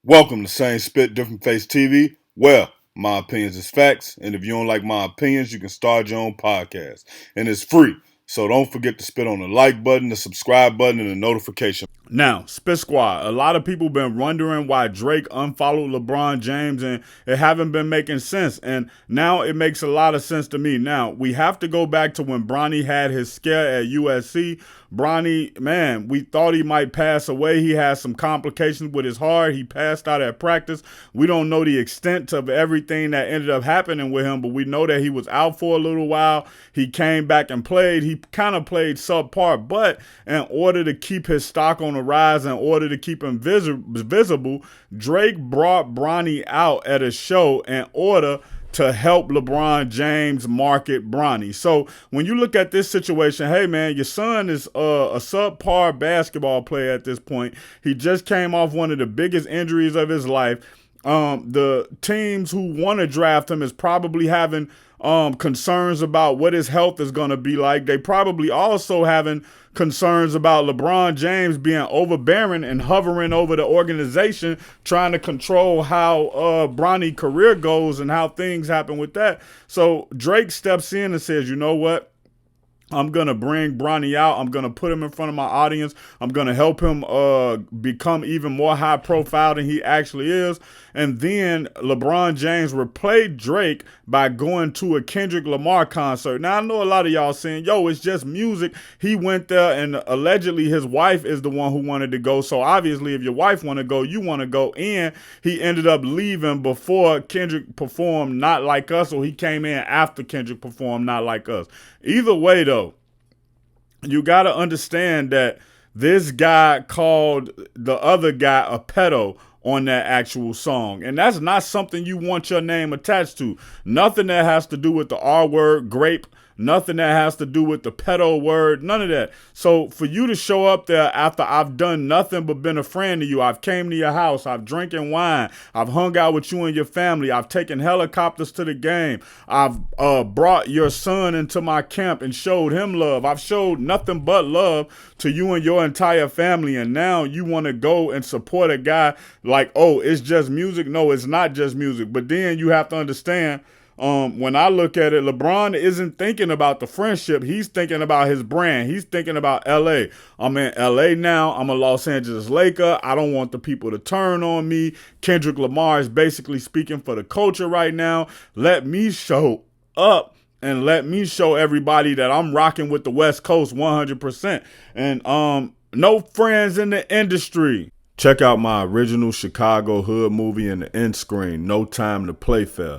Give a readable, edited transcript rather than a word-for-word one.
Welcome to Same Spit, Different Face TV. Well, my opinions is facts, and if you don't like my opinions, you can start your own podcast. And it's free. So don't forget to spit on the like button, the subscribe button, and the notification. Now, Spit Squad, a lot of people been wondering why Drake unfollowed LeBron James, and it haven't been making sense. And now it makes a lot of sense to me. Now, we have to go back to when Bronny had his scare at USC. Bronny, man, we thought he might pass away. He had some complications with his heart. He passed out at practice. We don't know the extent of everything that ended up happening with him, but we know that he was out for a little while. He came back and played. He kind of played subpar, but in order to keep his stock on the rise, in order to keep him visible, Drake brought Bronny out at a show in order to help LeBron James market Bronny. So when you look at this situation, hey man, your son is a subpar basketball player at this point. He just came off one of the biggest injuries of his life. The teams who want to draft him is probably having concerns about what his health is going to be like. They probably also having concerns about LeBron James being overbearing and hovering over the organization, trying to control how Bronny's career goes and how things happen with that. So Drake steps in and says, you know what? I'm going to bring Bronny out. I'm going to put him in front of my audience. I'm going to help him become even more high profile than he actually is. And then LeBron James replayed Drake by going to a Kendrick Lamar concert. Now, I know a lot of y'all saying, yo, it's just music. He went there and allegedly his wife is the one who wanted to go. So obviously, if your wife want to go, you want to go. And he ended up leaving before Kendrick performed Not Like Us, or he came in after Kendrick performed Not Like Us. Either way, though, you got to understand that this guy called the other guy a pedo on that actual song. And that's not something you want your name attached to. Nothing that has to do with the R word, grape, nothing that has to do with the pedo word, none of that. So for you to show up there after I've done nothing but been a friend to you, I've came to your house, I've drinking wine, I've hung out with you and your family, I've taken helicopters to the game, I've brought your son into my camp and showed him love. I've showed nothing but love to you and your entire family, and now you want to go and support a guy like, oh, it's just music? No, it's not just music. But then you have to understand, when I look at it, LeBron isn't thinking about the friendship. He's thinking about his brand. He's thinking about LA. I'm in LA now. I'm a Los Angeles Laker. I don't want the people to turn on me. Kendrick Lamar is basically speaking for the culture right now. Let me show up and let me show everybody that I'm rocking with the West Coast 100%. And no friends in the industry. Check out my original Chicago hood movie in the end screen, No Time to Play Fair.